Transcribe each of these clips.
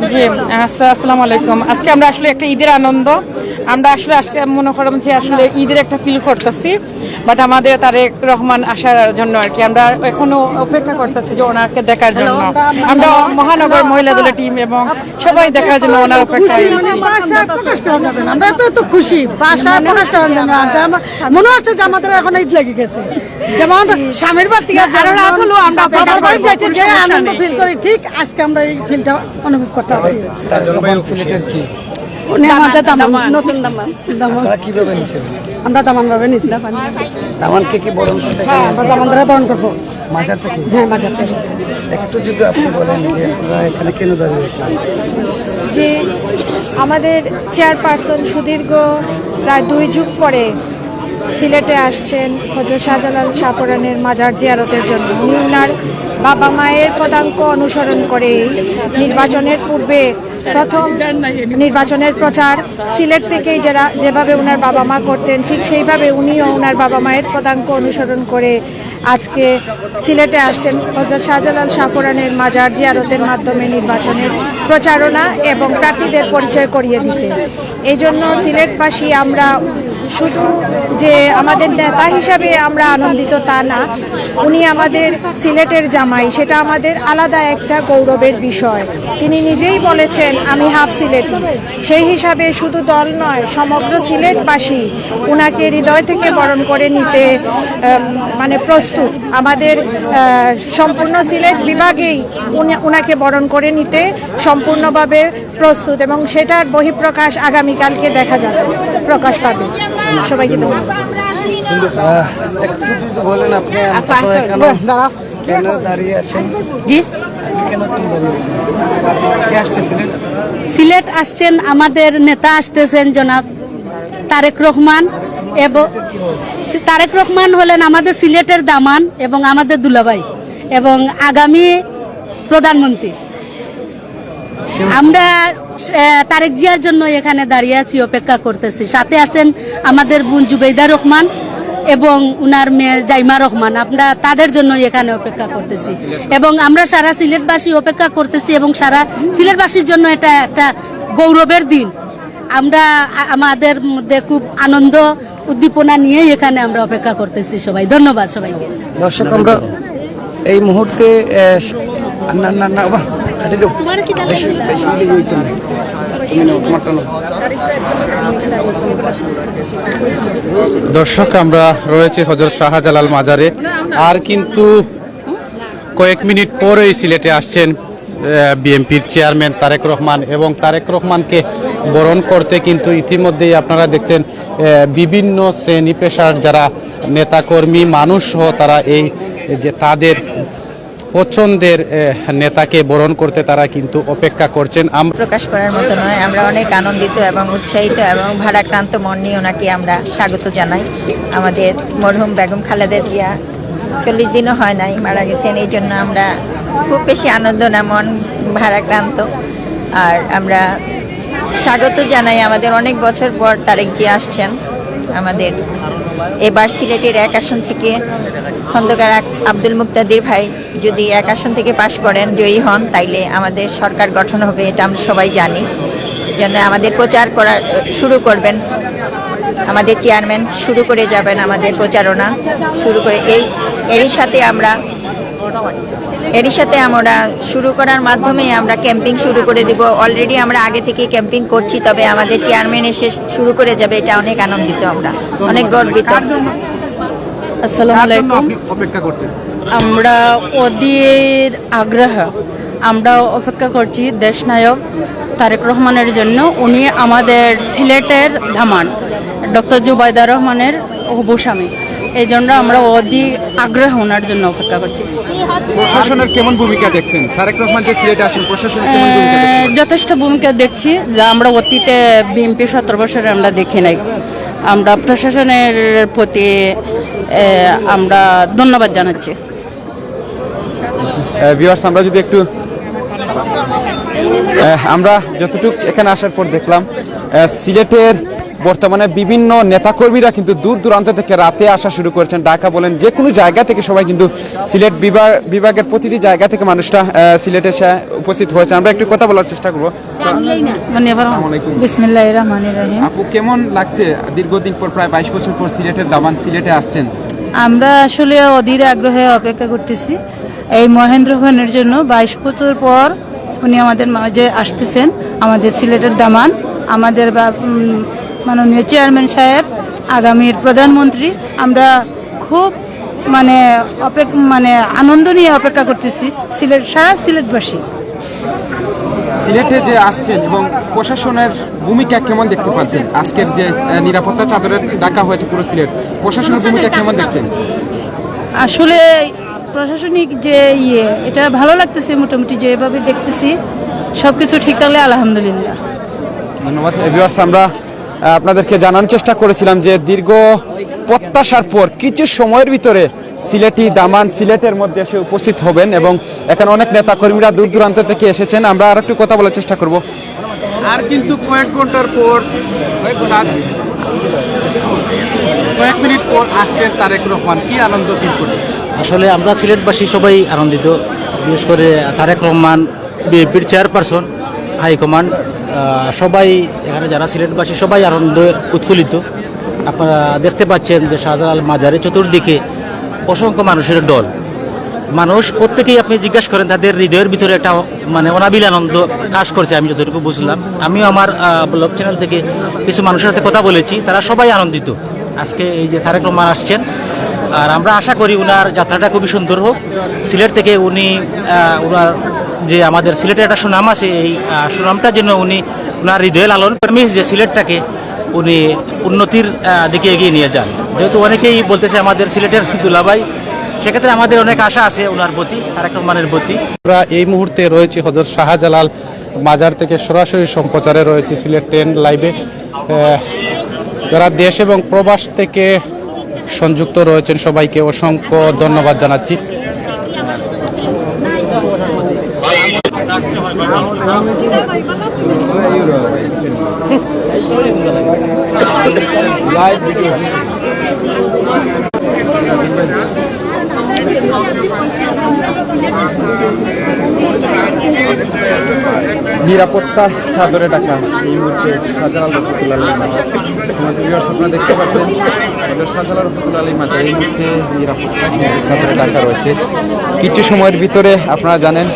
জি, আসসালামু আলাইকুম। আজকে আমরা আসলে একটা ঈদের আনন্দ, আমরা আসলে আজকে মনে করলাম যে আসলে ঈদের একটা ফিল করতেছি, বাট আমাদের তারেক রহমান আসার জন্য আর কি আমরা এখনো অপেক্ষা করতেছি যে ওনাকে দেখার জন্য। আমরা মহানগর মহিলা দলের টিম এবং সবাই দেখার জন্য ওনার অপেক্ষায় আমরা তো খুশি, বাসা প্রকাশ করা যায় না। মনে হচ্ছে যে আমাদের এখন ঈদ লেগে গেছে, যেমন স্বামীর বাড়ি আমরা যাইতে যে আনন্দ ফিল করি, ঠিক আজকে আমরা এই ফিলটা অনুভব করতে পারছি। উনি আমাদের নতুন কিভাবে নিচ্ছেন? আমরা দামান ভাবে নিচ্ছি। দামানকে কি বরণ করতে? হ্যাঁ, আমরা দামান দ্বারা বরণ করবো। মাজার থেকে? হ্যাঁ, মাজার থেকে। একটু যদি আপনি বলেন যে আপনারা এখানে কেন দাঁড়িয়ে? যে আমাদের চেয়ারপারসন সুদীর্ঘ প্রায় 2 যুগ পরে সিলেটে আসছেন হযরত শাহজালাল শাহপরানের মাজার জিয়ারতের জন্য। উনি ওনার বাবা মায়ের পদাঙ্ক অনুসরণ করে নির্বাচনের পূর্বে প্রথম নির্বাচনের প্রচার সিলেট থেকেই যেভাবে ওনার বাবা মা করতেন, ঠিক সেইভাবে উনিও ওনার বাবা মায়ের পদাঙ্ক অনুসরণ করে আজকে সিলেটে আসছেন হযরত শাহজালাল শাহপরানের মাজার জিয়ারতের মাধ্যমে নির্বাচনের প্রচারণা এবং প্রার্থীদের পরিচয় করিয়ে দিতে। এই জন্য সিলেটবাসী আমরা শুধু যে আমাদের নেতা হিসাবে আমরা আনন্দিত তা না, উনি আমাদের সিলেটের জামাই, সেটা আমাদের আলাদা একটা গৌরবের বিষয়। তিনি নিজেই বলেছেন আমি হাফ সিলেটি, সেই হিসাবে শুধু দল নয় সমগ্র সিলেটবাসী উনাকে হৃদয় থেকে বরণ করে নিতে মানে প্রস্তুত। আমাদের সম্পূর্ণ সিলেট বিভাগেই উনাকে বরণ করে নিতে সম্পূর্ণভাবে প্রস্তুত এবং সেটার বহিঃপ্রকাশ আগামীকালকে দেখা যাবে, প্রকাশ পাবে। সবাইকে ধন্যবাদ। একটু বলেন আপনি কেন দাঁড়িয়ে আছেন? জি, কেন দাঁড়িয়ে আছেন? কে আসতেছিলেন? সিলেট আসছেন আমাদের নেতা, আসতেছেন জনাব তারেক রহমান। এবং তারেক রহমান হলেন আমাদের সিলেটের দামান এবং আমাদের দুলাভাই এবং আগামী প্রধানমন্ত্রী। আমরা তারেক জিয়ার জন্য এখানে দাঁড়িয়ে আছি, অপেক্ষা করতেছি। সাথে আছেন আমাদের বোন জুবেইদা রহমান এবং উনার মেয়ে জাইমা রহমান। আমরা তাদের জন্য এখানে অপেক্ষা করতেছি এবং আমরা সারা সিলেটবাসী অপেক্ষা করতেছি এবং সারা সিলেটবাসীর জন্য এটা একটা গৌরবের দিন। আমরা আমাদের মধ্যে খুব আনন্দ উদ্দীপনা নিয়ে এখানে আমরা অপেক্ষা করতেছি। সবাই ধন্যবাদ সবাইকে। দর্শক, আমরা এই মুহূর্তে দর্শক, আমরা রয়েছে হযরত শাহজালাল মাজারে, আর কিন্তু কয়েক মিনিট পরেই সিলেটে আসছেন বিএনপির চেয়ারম্যান তারেক রহমান এবং তারেক রহমানকে বরণ করতে কিন্তু ইতিমধ্যেই আপনারা দেখছেন বিভিন্ন শ্রেণী পেশার যারা নেতাকর্মী মানুষ সহ তারা এই যে তাদের পছন্দের নেতাকে বরণ করতে তারা কিন্তু অপেক্ষা করছেন। প্রকাশ করার মতো নয়, আমরা অনেক আনন্দিত এবং উৎসাহিত এবং ভারাক্রান্ত মন নিয়ে ওনাকে আমরা স্বাগত জানাই। আমাদের মরহুম বেগম খালেদা জিয়া 40 দিনও হয় নাই মারা গেছেন, এই জন্য আমরা খুব বেশি আনন্দ না, মন ভারাক্রান্ত। আর আমরা স্বাগত জানাই, আমাদের অনেক বছর পর তারেক জিয়া আসছেন আমাদের। এবার সিলেটের 1 আসন থেকে খন্দকার আব্দুল মুক্তাদির ভাই যদি 1 আসন থেকে পাশ করেন, জয়ী হন, তাইলে আমাদের সরকার গঠন হবে, এটা আমরা সবাই জানি। জন্য আমাদের প্রচার করা শুরু করবেন, আমাদের চেয়ারম্যান শুরু করে যাবেন আমাদের প্রচারণা শুরু করে। এরই সাথে আমরা শুরু করার মাধ্যমে আমরা ক্যাম্পিং শুরু করে দিব। অলরেডি আমরা আগে থেকে ক্যাম্পিং করছি, তবে আমাদের চেয়ারম্যান এসে শুরু করে যাবে, এটা অনেক আনন্দিত, আমরা অনেক গর্বিত। আসসালামু আলাইকুম। আমরা অধীর আগ্রহ আমরা অপেক্ষা করছি দেশনায়ক তারেক রহমানের জন্য। উনি আমাদের সিলেটের ধামান ডক্টর জুবাইদা রহমানের হবু স্বামী, এই জন্য আমরা অধীর আগ্রহ ওনার জন্য অপেক্ষা করছি। প্রশাসনের কেমন ভূমিকা দেখছেন? তারেক রহমান যে সিলেটে আসেন, প্রশাসনের কেমন ভূমিকা দেখছেন? যথেষ্ট ভূমিকা দেখছি, যা আমরা অতীতে বিএনপি 17 বছরে আমরা দেখি নাই। আমরা প্রশাসনের প্রতি আমরা ধন্যবাদ জানাচ্ছি। ভিউয়ার্স, আমরা যদি একটু আমরা যতটুকু এখানে আসার পর দেখলাম সিলেটের বর্তমানে বিভিন্ন নেতাকর্মীরা কিন্তু দূর দূরান্ত থেকে রাতে আসা শুরু করেছেন। ঢাকা বলেন, যে কোনো জায়গা থেকে সবাই কিন্তু সিলেট বিভাগের প্রতিটি জায়গা থেকে মানুষরা সিলেটে এসে উপস্থিত হয়েছে। আমরা একটু কথা বলার চেষ্টা করবো। বিসমিল্লাহির রহমানির রহিম। আপু, কেমন লাগছে দীর্ঘদিন পর, প্রায় 22 বছর পর সিলেটের দামান সিলেটে আসছেন? আমরা আসলে অধীর আগ্রহে অপেক্ষা করতেছি এই মহেন্দ্র খানের জন্য। 22 বছর পর উনি আমাদের মাঝে আসতেছেন, আমাদের সিলেটের দামান, আমাদের মাননীয় চেয়ারম্যান সাহেব, আগামীর প্রধানমন্ত্রী। আমরা খুব আনন্দ নিয়ে অপেক্ষা করতেছি সারা সিলেটবাসী। সিলেটে যে আসছেন এবং প্রশাসনের ভূমিকা কেমন দেখতে পাচ্ছেন? আজকের যে নিরাপত্তা চাদরে ঢাকা হয়েছে পুরো সিলেট, প্রশাসনের ভূমিকা কেমন দেখছেন? আসলে প্রশাসনিক যে এটা ভালো লাগতেছে, মোটামুটি যেভাবে দেখতেছি সবকিছু ঠিক থাকলে আলহামদুলিল্লাহ। ধন্যবাদ। ভিউয়ার্স, আমরা আপনাদেরকে জানানোর চেষ্টা করেছিলাম যে দীর্ঘ প্রত্যাশার পর কিছু সময়ের ভিতরে সিলেটি দামান সিলেটের মধ্যে এসে উপস্থিত হবেন এবং এখানে অনেক নেতা কর্মীরা দূর দূরান্ত থেকে এসেছেন। আমরা আর একটু কথা বলার চেষ্টা করব। আর কিন্তু কয়েক ঘন্টার পর, কয়েক মিনিট পর আসছেন তারেক রহমান। কি আনন্দ ফিল করছেন? আসলে আমরা সিলেটবাসী সবাই আনন্দিত, বিশেষ করে তারেক রহমান বিএনপির চেয়ারপারসন, হাইকমান্ড, সবাই এখানে যারা সিলেটবাসী সবাই আনন্দে উৎফুল্লিত। আপনারা দেখতে পাচ্ছেন যে শাহজালাল মাজারে চতুর্দিকে অসংখ্য মানুষের দল। মানুষ প্রত্যেকেই আপনি জিজ্ঞাসা করেন, তাদের হৃদয়ের ভিতরে একটা অনাবিল আনন্দ কাজ করছে। আমি যতটুকু বুঝলাম, আমিও আমার ব্লগ চ্যানেল থেকে কিছু মানুষের সাথে কথা বলেছি, তারা সবাই আনন্দিত আজকে এই যে তারেক রহমান আসছেন। আর আমরা আশা করি উনার যাত্রাটা খুবই সুন্দর হোক। সিলেট থেকে উনি ওনার যে আমাদের সিলেটের একটা সুনাম আছে, এই সুনামটা যেন উনি ওনার হৃদয়ে লালন কর্মী যে সিলেটটাকে উনি উন্নতির দিকে এগিয়ে নিয়ে যান। যেহেতু অনেকেই বলতেছে আমাদের সিলেটের দুলাভাই, সেক্ষেত্রে আমাদের অনেক আশা আছে ওনার প্রতি, তারেক রহমানের প্রতি। আমরা এই মুহূর্তে রয়েছে হযরত শাহজালাল মাজার থেকে সরাসরি সম্প্রচারে রয়েছে সিলেট 10 লাইভে। যারা দেশ এবং প্রবাস থেকে সংযুক্ত রয়েছেন সবাইকে অসংখ্য ধন্যবাদ জানাচ্ছি। নিরাপত্তার চাদরে ঢাকা এই মুহূর্তে শাহজালাল রহমতুল্লাহ আলাইহি মাজার। আমাদের ভিউয়ার্স, আপনারা দেখতে পাচ্ছেন শাহজালাল রহমতুল্লাহ আলাইহি মাজার এই মুহূর্তে নিরাপত্তার চাদরে ঢাকা রয়েছে। কিছু সময়ের ভিতরে আপনারা জানেন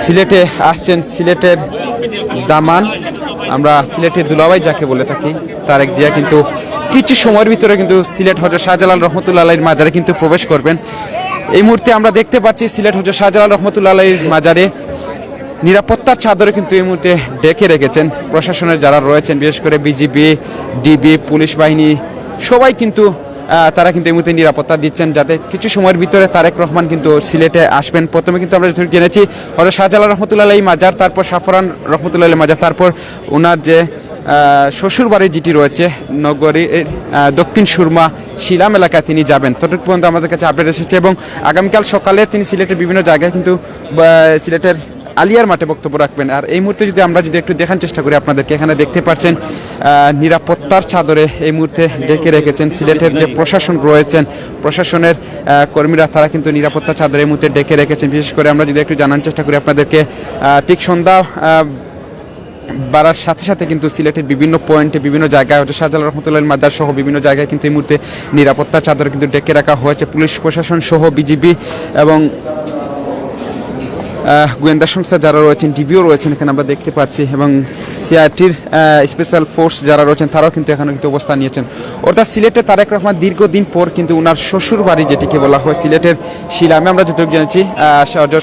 সিলেটে আসছেন সিলেটের দামান, আমরা সিলেটের দুলাভাই যাকে বলে থাকি, তারেক জিয়া কিন্তু কিছু সময়ের ভিতরে কিন্তু সিলেট হযরত শাহজালাল রহমতুল্লাহ আলাইহির মাজারে কিন্তু প্রবেশ করবেন। এই মুহূর্তে আমরা দেখতে পাচ্ছি সিলেট হযরত শাহজালাল রহমতুল্লাহ আলাইহির মাজারে নিরাপত্তার চাদরে কিন্তু এই মুহূর্তে ডেকে রেখেছেন প্রশাসনের যারা রয়েছেন, বিশেষ করে বিজিবি, ডিবি, পুলিশ বাহিনী সবাই কিন্তু তারা কিন্তু এই মুহূর্তে নিরাপত্তা দিচ্ছেন যাতে কিছু সময়ের ভিতরে তারেক রহমান কিন্তু সিলেটে আসবেন। প্রথমে কিন্তু আমরা জেনেছি হযরত শাহজালাল রহমতুল্লাহ আলাইহি মাজার, তারপর সাফরান রহমতুল্লাহ আলাইহি মাজার, তারপর ওনার যে শ্বশুর বাড়ি যেটি রয়েছে নগরীর দক্ষিণ সুরমা শিলাম এলাকায় তিনি যাবেন। ততটুকু পর্যন্ত আমাদের কাছে আপডেট এসেছে এবং আগামীকাল সকালে তিনি সিলেটের বিভিন্ন জায়গায় কিন্তু সিলেটের আলিয়ার মাঠে বক্তব্য রাখবেন। আর এই মুহূর্তে আমরা যদি একটু দেখার চেষ্টা করি আপনাদেরকে, এখানে দেখতে পাচ্ছেন নিরাপত্তার চাদরে এই মুহূর্তে ডেকে রেখেছেন সিলেটের যে প্রশাসন রয়েছেন, প্রশাসনের কর্মীরা তারা কিন্তু নিরাপত্তা চাদরে এই মুহূর্তে ডেকে রেখেছেন। বিশেষ করে আমরা যদি একটু জানার চেষ্টা করি আপনাদেরকে, ঠিক সন্ধ্যা বাড়ার সাথে সাথে কিন্তু সিলেটের বিভিন্ন পয়েন্টে বিভিন্ন জায়গায় হচ্ছে শাহজালাল রহমতুল্লাহ মাজার সহ বিভিন্ন জায়গায় কিন্তু এই মুহূর্তে নিরাপত্তা চাদরে কিন্তু ডেকে রাখা হয়েছে। পুলিশ প্রশাসন সহ বিজিবি এবং গোয়েন্দা সংস্থা যারা রয়েছেন, ডিবিও রয়েছেন এখানে আমরা দেখতে পাচ্ছি, এবং সিআরটির স্পেশাল ফোর্স যারা রয়েছেন তারাও কিন্তু এখানে কিন্তু অবস্থান নিয়েছেন। অর্থাৎ সিলেটে তারেক রহমান দীর্ঘদিন পর কিন্তু ওনার শ্বশুর বাড়ি যেটিকে বলা হয় সিলেটের শিলামে, আমরা যতটুকু জেনেছি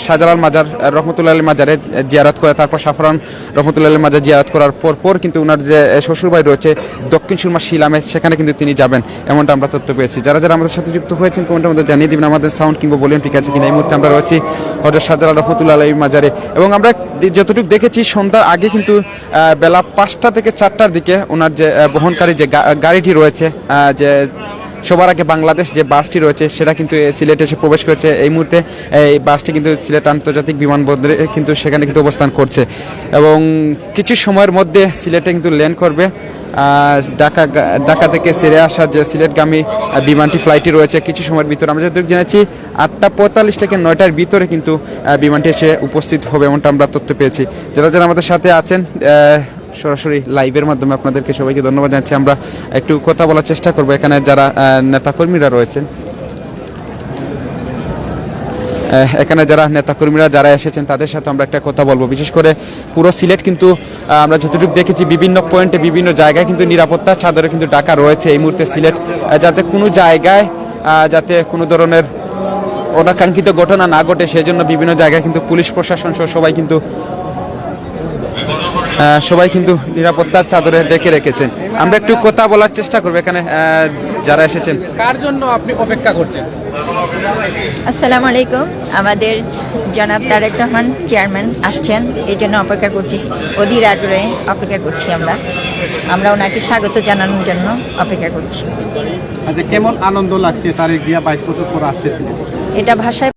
শাহজালাল মাজার রহমতুল্লাহ আলাইহি মাজারে জিয়ারত করে, তারপর সাফরান রহমতুল্লাহ আলাইহি মাজার জিয়ারত করার পর কিন্তু ওনার যে শ্বশুর বাড়ি রয়েছে দক্ষিণ সুরমা শিলামে, সেখানে কিন্তু তিনি যাবেন এমনটা আমরা তথ্য পেয়েছি। যারা যারা আমাদের সাথে যুক্ত হয়েছেন কমেন্টের মধ্যে জানিয়ে দিবেন আমাদের সাউন্ড কিংবা ভলিউম ঠিক আছে কিনা। এই মুহূর্তে আমরা রয়েছি হযরত শাহজালাল রহমতুল্লাহ আলাইহি মাজারে এবং আমরা যতটুকু দেখেছি সন্ধ্যার আগে কিন্তু বেলা 5টা থেকে 4টার দিকে ওনার যে বহনকারী যে গাড়িটি রয়েছে, যে সবার আগে বাংলাদেশ যে বাসটি রয়েছে সেটা কিন্তু সিলেটে এসে প্রবেশ করেছে। এই মুহূর্তে এই বাসটি কিন্তু সিলেট আন্তর্জাতিক বিমানবন্দরে কিন্তু সেখানে কিন্তু অবস্থান করছে এবং কিছু সময়ের মধ্যে সিলেটে কিন্তু ল্যান্ড করবে। আর ঢাকা থেকে ছেড়ে আসা যে সিলেটগামী বিমানটি ফ্লাইটটি রয়েছে কিছু সময়ের ভিতরে, আমরা যতটুকু জেনেছি 8:45 থেকে 9টার ভিতরে কিন্তু বিমানটি এসে উপস্থিত হবে এমনটা আমরা তথ্য পেয়েছি। যারা যারা আমাদের সাথে আছেন সরাসরি লাইভের মাধ্যমে আপনাদেরকে সবাইকে ধন্যবাদ জানাচ্ছি। আমরা একটু কথা বলার চেষ্টা করব এখানে যারা নেতাকর্মীরা রয়েছেন, এখানে যারা নেতাকর্মীরা যারা এসেছেন তাদের সাথে আমরা একটা কথা বলবো। বিশেষ করে পুরো সিলেট কিন্তু আমরা যতটুকু দেখেছি বিভিন্ন পয়েন্টে বিভিন্ন জায়গায় কিন্তু নিরাপত্তার চাদরে কিন্তু ঢাকা রয়েছে এই মুহূর্তে সিলেট, যাতে কোনো জায়গায় যাতে কোনো ধরনের অনাকাঙ্ক্ষিত ঘটনা না ঘটে সেজন্য বিভিন্ন জায়গায় কিন্তু পুলিশ প্রশাসন সহ সবাই কিন্তু নিরাপত্তার চাদরে ডেকে রেখেছেন। আমরা একটু কথা বলার চেষ্টা করবো এখানে যারা এসেছেন। কার জন্য আপনি অপেক্ষা করছেন? আসসালামু আলাইকুম। আমাদের জনাব তারেক রহমান চেয়ারম্যান আসছেন, এই জন্য অপেক্ষা করছি, অধীর আগ্রহে অপেক্ষা করছি। আমরা ওনাকে স্বাগত জানানোর জন্য অপেক্ষা করছি। আচ্ছা, কেমন আনন্দ লাগছে তারেক জিয়া 22 বছর পর আসতেছিলেন? এটা ভাষায়